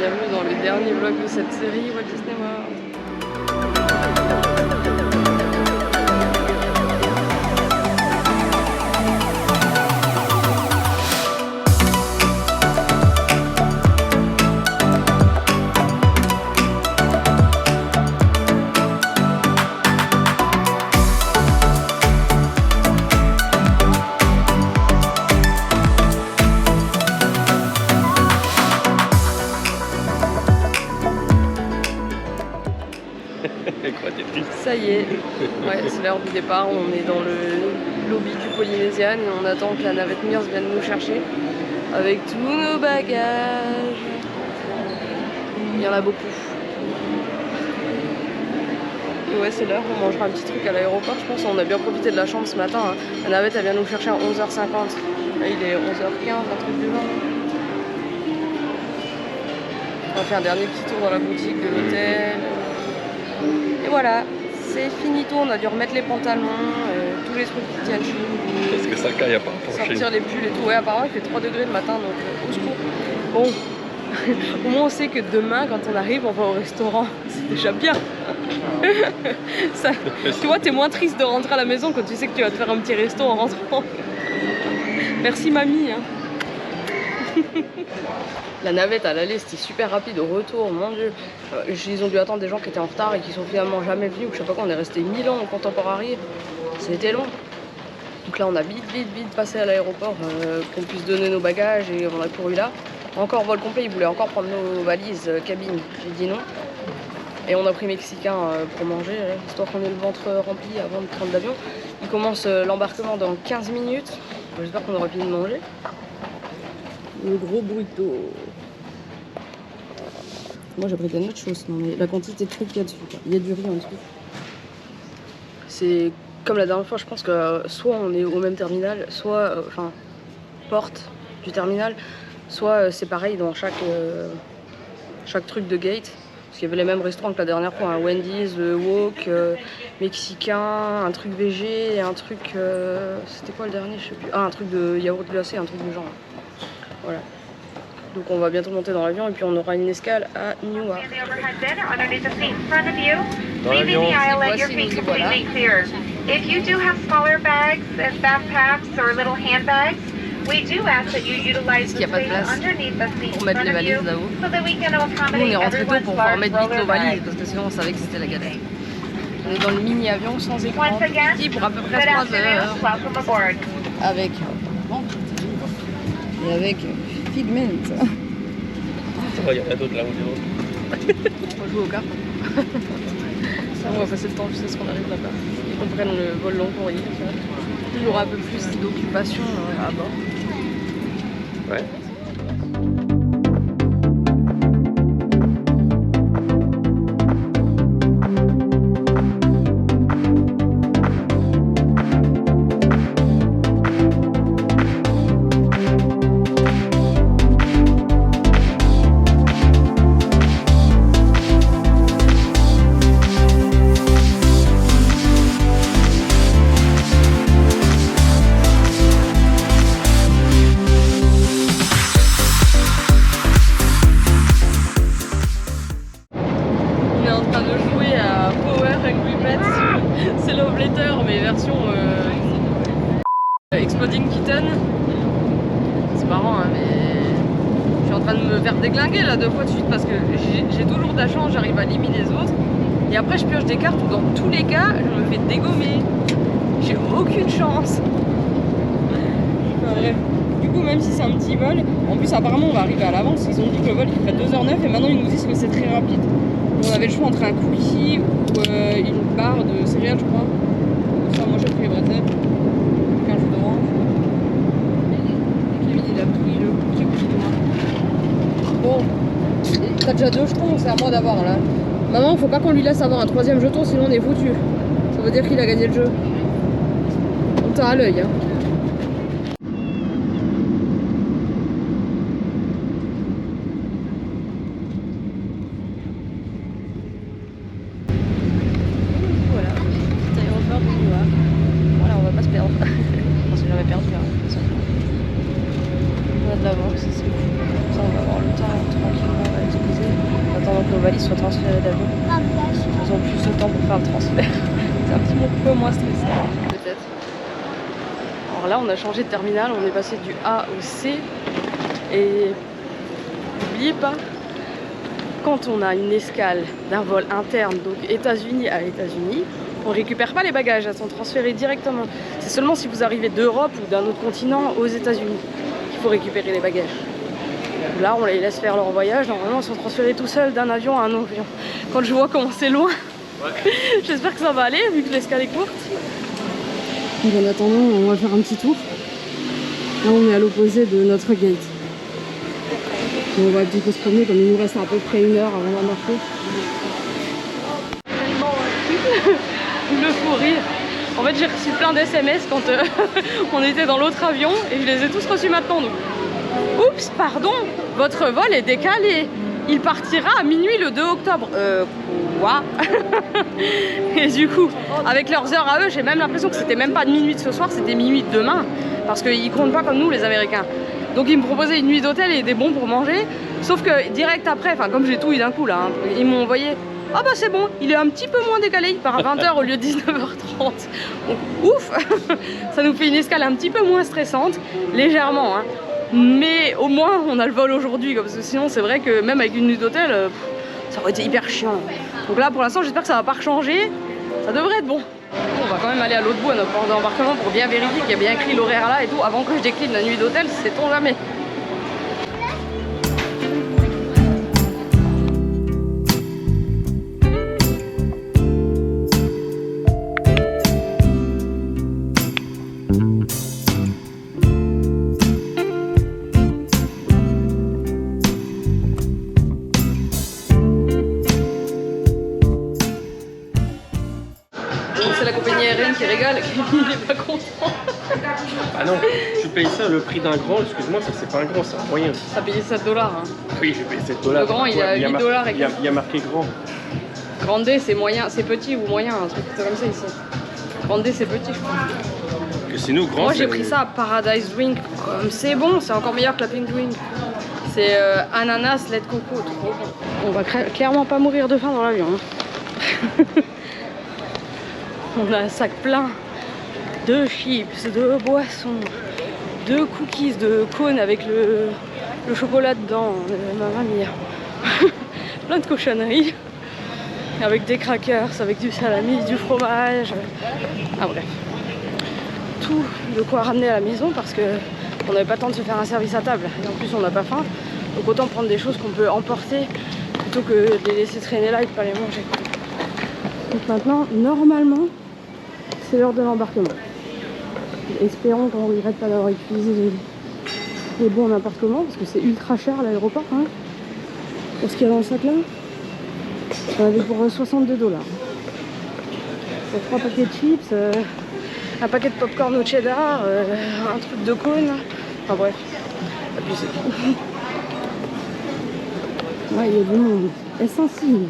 bienvenue dans le dernier vlog de cette série Walt Disney World. Ça y est, ouais, c'est l'heure du départ, on est dans le lobby du Polynesian et on attend que la navette Mears vienne nous chercher avec tous nos bagages. Il y en a beaucoup. Et ouais, c'est l'heure, on mangera un petit truc à l'aéroport, je pense. On a bien profité de la chambre ce matin, hein. La navette elle vient nous chercher à 11h50. Là, il est 11h15, un truc du genre. On va faire un dernier petit tour dans la boutique de l'hôtel. Et voilà, c'est finito, on a dû remettre les pantalons, tous les trucs qui tiennent chez nous. Parce que ça caille à part pour sortir les pulls et tout. Ouais, apparemment il fait 3 degrés le matin, donc au secours. Bon, au moins on sait que demain, quand on arrive, on va au restaurant. C'est déjà bien. Ça, tu vois, t'es moins triste de rentrer à la maison quand tu sais que tu vas te faire un petit resto en rentrant. Merci mamie. Hein. La navette à l'aller c'était super rapide, au retour, mon dieu. Ils ont dû attendre des gens qui étaient en retard et qui sont finalement jamais venus, ou je sais pas quoi, on est resté 1000 ans au Contemporary. C'était long. Donc là on a vite passé à l'aéroport qu'on puisse donner nos bagages et on a couru là. Encore vol complet, ils voulaient encore prendre nos valises cabine, j'ai dit non. Et on a pris mexicain pour manger, histoire qu'on ait le ventre rempli avant de prendre l'avion. Il commence l'embarquement dans 15 minutes, j'espère qu'on aura fini de manger. Le gros burrito. Moi j'ai pris plein d'autres choses, non mais la quantité de trucs qu'il y a dessus, quoi. Il y a du riz en dessous. C'est comme la dernière fois, je pense que soit on est au même terminal, soit, enfin, porte du terminal, soit c'est pareil dans chaque truc de gate. Parce qu'il y avait les mêmes restaurants que la dernière fois, hein. Wendy's, le Wok, mexicain, un truc végé et un truc... c'était quoi le dernier, je sais plus. Ah, un truc de yaourt glacé, un truc du genre. Voilà. Donc on va bientôt monter dans l'avion et puis on aura une escale à Newark. Dans l'avion. Voici, nous y voilà. If you do have smaller bags and backpacks or little handbags, we do ask that you utilize the space underneath the seat pour mettre les valises là-haut. so that we can Nous on accommodate est rentré tôt pour pouvoir mettre vite nos valises bags. parce que sinon on savait que c'était la galère. On est dans le mini-avion sans écran, Once again, petit pour à peu près good 3 afternoon, heures. welcome aboard. Avec et avec Figment. Il y en a d'autres là où On va jouer aux cartes. Ça, on va passer le temps jusqu'à ce qu'on arrive là-bas. Et qu'on prenne le vol long courrier. Il y aura un peu plus d'occupation à bord. Ouais. Exploding Kitten. C'est marrant hein, mais je suis en train de me faire déglinguer là 2 fois de suite parce que j'ai toujours de la chance, j'arrive à limiter les autres et après je pioche des cartes où dans tous les cas je me fais dégommer. J'ai aucune chance. Enfin, bref. Du coup même si c'est un petit vol, en plus apparemment on va arriver à l'avance, ils ont dit que le vol il ferait 2h09 et maintenant ils nous disent que c'est très rapide. On avait le choix entre un cookie ou une barre de céréales je crois. Ça moi j'ai pris les bretzels. Bon, t'as déjà 2 jetons, c'est à moi d'avoir là. Maman, faut pas qu'on lui laisse avoir un 3e jeton, sinon on est foutu. Ça veut dire qu'il a gagné le jeu. On t'a à l'œil. Hein. Voilà, petit aéroport de Newark. Voilà, on va pas se perdre. On s'est jamais perdu. Hein, on a de l'avance, c'est cool. Ça, on va avoir le temps tranquillement à exposer. nos valises soient transférées d'avion. Ils ont plus de temps pour faire le transfert. C'est un petit peu moins stressant, peut-être. Alors là, on a changé de terminal, on est passé du A au C. Et n'oubliez pas, quand on a une escale d'un vol interne, donc États-Unis à États-Unis, on récupère pas les bagages, elles sont transférées directement. C'est seulement si vous arrivez d'Europe ou d'un autre continent aux États-Unis qu'il faut récupérer les bagages. Là, on les laisse faire leur voyage. Normalement, ils sont transférés tout seuls d'un avion à un autre avion. Quand je vois comment c'est loin, j'espère que ça va aller vu que l'escale est courte. Donc, en attendant, on va faire un petit tour. Là, on est à l'opposé de notre gate. On va un petit peu se promener, comme il nous reste à peu près 1 heure avant d'embarquer. Le fou rire. En fait, j'ai reçu plein d'SMS quand on était dans l'autre avion et je les ai tous reçus maintenant. Donc. Oups, pardon, votre vol est décalé. Il partira à minuit le 2 octobre. Quoi? Et du coup, avec leurs heures à eux, j'ai même l'impression que c'était même pas de minuit de ce soir, c'était minuit de demain. Parce qu'ils comptent pas comme nous, les Américains. Donc ils me proposaient une nuit d'hôtel et des bons pour manger. Sauf que direct après, enfin comme j'ai tout eu d'un coup là, hein, ils m'ont envoyé. Ah bah c'est bon, il est un petit peu moins décalé, il part à 20 h au lieu de 19 h 30. Donc ouf, ça nous fait une escale un petit peu moins stressante, légèrement. Hein. Mais au moins on a le vol aujourd'hui, parce que sinon c'est vrai que même avec une nuit d'hôtel, ça aurait été hyper chiant. Donc là pour l'instant j'espère que ça va pas changer, ça devrait être bon. On va quand même aller à l'autre bout à notre port d'embarquement pour bien vérifier qu'il y a bien écrit l'horaire là et tout, avant que je décline la nuit d'hôtel, sait-on jamais. C'est la compagnie aérienne qui régale, il est pas content. Ah non, tu payes ça le prix d'un grand, excuse-moi, ça c'est pas un grand, c'est un moyen. Ça a payé 7 $. Hein. Oui, j'ai payé 7 $. Le grand il a 8 $. Il y a marqué grand. Grande c'est moyen, c'est petit ou moyen, un truc comme ça ici. Grande c'est petit je crois. Que c'est nous grand. Moi j'ai pris ça à Paradise Drink, c'est bon, c'est encore meilleur que la Pink Drink. C'est ananas, lait de coco, trop bon. On va clairement pas mourir de faim dans l'avion. Hein. On a un sac plein de chips, de boissons, de cookies, de cônes avec le chocolat dedans, mamma mia. Plein de cochonneries. Avec des crackers, avec du salami, du fromage. Ah bref. Tout de quoi ramener à la maison parce qu'on n'avait pas le temps de se faire un service à table. Et en plus on n'a pas faim. Donc autant prendre des choses qu'on peut emporter plutôt que de les laisser traîner là et de pas les manger. Donc maintenant, normalement, c'est l'heure de l'embarquement. Espérons qu'on ne regrette pas d'avoir utilisé les bons n'importe comment, parce que c'est ultra cher à l'aéroport. Hein. Pour ce qu'il y a dans le sac là, on avait pour 62 $. Pour 3 paquets de chips, un paquet de popcorn au cheddar, un truc de cône. Enfin bref, et puis c'est tout. Ouais, il y a du monde. Essentiel.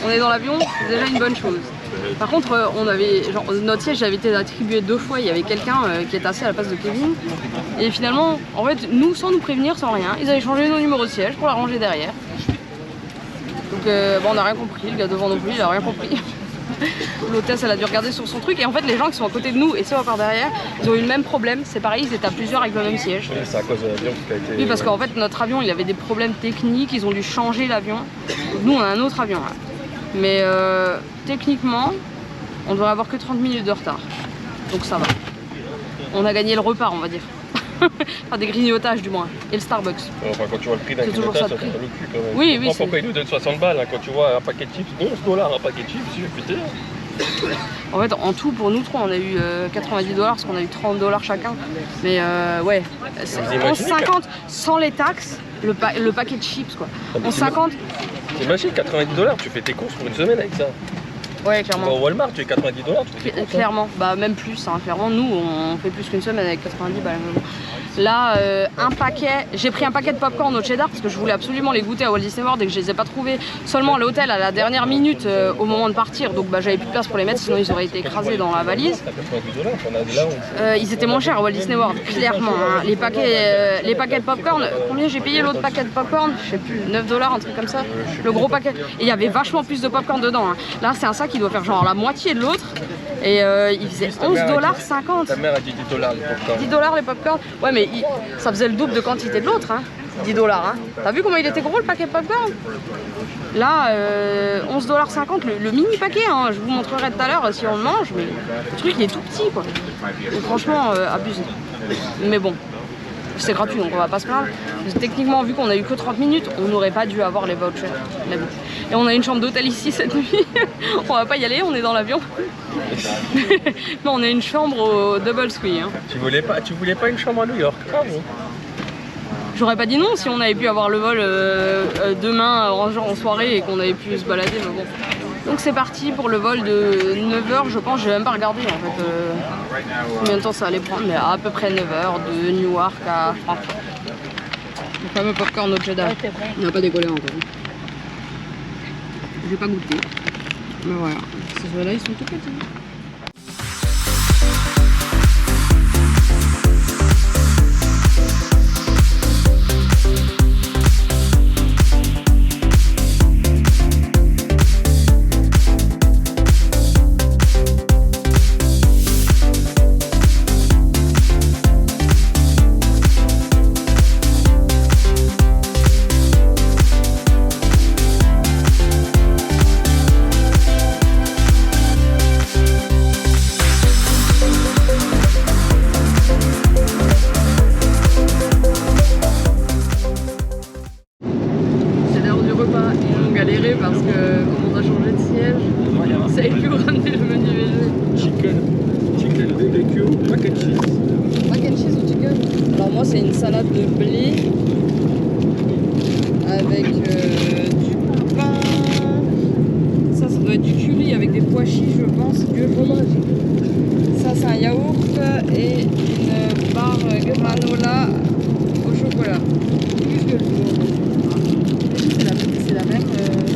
On est dans l'avion, c'est déjà une bonne chose. Par contre, on avait, genre, notre siège avait été attribué 2 fois. Il y avait quelqu'un qui est assis à la place de Kevin. Et finalement, en fait, nous, sans nous prévenir, sans rien, ils avaient changé nos numéros de siège pour la ranger derrière. Donc, bon, on n'a rien compris. Le gars devant non plus, il a rien compris. L'hôtesse, elle a dû regarder sur son truc. Et en fait, les gens qui sont à côté de nous et ceux encore derrière, ils ont eu le même problème. C'est pareil, ils étaient à plusieurs avec le même siège. C'est à cause de l'avion qui a été... Oui, parce qu'en fait, notre avion, il avait des problèmes techniques. Ils ont dû changer l'avion. Nous, on a un autre avion là. Mais techniquement, on devrait avoir que 30 minutes de retard. Donc ça va. On a gagné le repas, on va dire. Enfin, des grignotages du moins. Et le Starbucks. Enfin, quand tu vois le prix d'un grignotage, ça te fait le cul quand même. Oui, oui. Pourquoi ils nous donnent 60 balles hein, quand tu vois un paquet de chips, 11 $, un paquet de chips, putain. En fait, en tout, pour nous trois, on a eu 90 $, parce qu'on a eu 30 $ chacun. Mais ouais, 11,50 sans les taxes, le paquet de chips quoi. 11,50. T'imagines 90 $, tu fais tes courses pour une semaine avec ça. Ouais, clairement. Au Walmart, tu fais 90 $, tu fais tes courses. Clairement, bah même plus, hein. Clairement, nous, on fait plus qu'une semaine avec 90 balles. Là, un paquet, j'ai pris un paquet de popcorn au cheddar parce que je voulais absolument les goûter à Walt Disney World et que je les ai pas trouvés seulement à l'hôtel à la dernière minute au moment de partir. Donc bah, j'avais plus de place pour les mettre, sinon ils auraient été écrasés dans la valise. Ils étaient moins chers à Walt Disney World, clairement. Hein. Les paquets de popcorn, combien j'ai payé l'autre paquet de popcorn? Je sais plus, 9 $, un truc comme ça. Le gros paquet. Et il y avait vachement plus de popcorn dedans. Hein. Là, c'est un sac qui doit faire genre la moitié de l'autre. Et il faisait 11,50 $. Ta mère a dit 10 $ les popcorn. 10 $ les popcorn. Ouais, mais ça faisait le double de quantité de l'autre. Hein. 10 $. Hein. T'as vu comment il était gros le paquet de popcorn? Là, 11,50 $, le mini paquet. Hein. Je vous montrerai tout à l'heure si on le mange. Mais le truc, il est tout petit, quoi. Donc, franchement, abusé. Mais bon. C'est gratuit donc on va pas se plaindre. Techniquement, vu qu'on a eu que 30 minutes, on n'aurait pas dû avoir les vouchers. Mais bon. Et on a une chambre d'hôtel ici cette nuit. On va pas y aller, on est dans l'avion. Mais on a une chambre au Double Squee. Hein. Tu voulais pas une chambre à New York? Ah bon. J'aurais pas dit non si on avait pu avoir le vol demain en soirée et qu'on avait pu se balader, mais bon. Donc c'est parti pour le vol de 9 h, je pense, j'ai même pas regardé en fait combien de temps ça allait prendre, mais à peu près 9 h de Newark à Francfort. Le fameux popcorn au cheddar. Il n'a pas décollé encore. J'ai pas goûté. Mais voilà, ces oeufs là ils sont tout petits. Parce que comme on a changé de siège, on savait plus où ramener le menu végé. Chicken BBQ, mac and cheese. Mac and cheese ou chicken? Alors moi c'est une salade de blé avec du pain. Ça doit être du curry avec des pois chiches je pense, du riz. Ça c'est un yaourt et une barre granola au chocolat. Plus que le c'est la même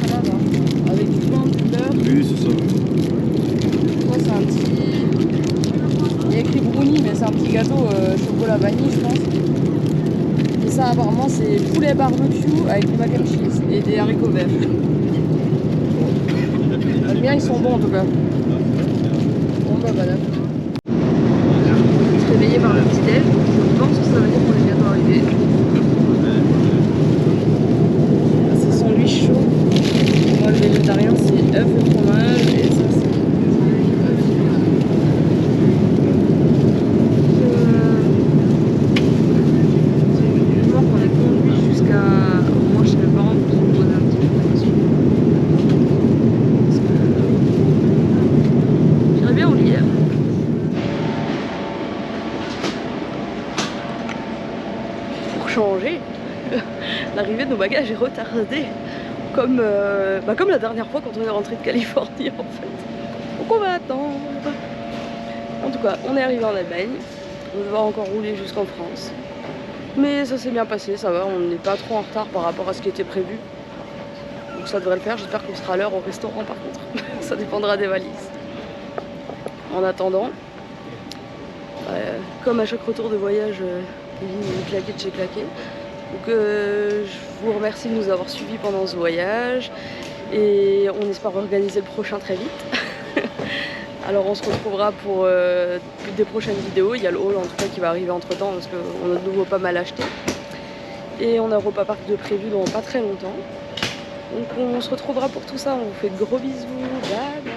salade hein. Avec du pain, du beurre. Oui, c'est ça. Toi, c'est un petit. Il y a écrit brownie, mais c'est un petit gâteau chocolat vanille, je pense. Et ça, apparemment, c'est poulet barbecue avec du mac and cheese et des haricots verts. Les miens, ils sont bons en tout cas. Bon, bah voilà. On se réveillait par le petit-déj, je pense que ça veut dire qu'on est bientôt arrivé. Chaud. Moi le végétarien c'est œuf et fromage et ça c'est je vois qu'on est conduit jusqu'à moi chez mes parents pour se poser un petit peu dessus. Parce que j'irais bien au lit. Pour changer, l'arrivée de nos bagages est retardée. Comme la dernière fois quand on est rentré de Californie en fait. Donc on va attendre. En tout cas, on est arrivé en Allemagne. On va encore rouler jusqu'en France. Mais ça s'est bien passé, ça va. On n'est pas trop en retard par rapport à ce qui était prévu. Donc ça devrait le faire. J'espère qu'on sera à l'heure au restaurant par contre. Ça dépendra des valises. En attendant, comme à chaque retour de voyage, claqué de chez claqué. Donc je vous remercie de nous avoir suivis pendant ce voyage et on espère organiser le prochain très vite. Alors on se retrouvera pour des prochaines vidéos. Il y a le haul en tout cas qui va arriver entre temps parce qu'on a de nouveau pas mal acheté. Et on a Europa Park de prévu dans pas très longtemps. Donc on se retrouvera pour tout ça. On vous fait de gros bisous. Bye bye.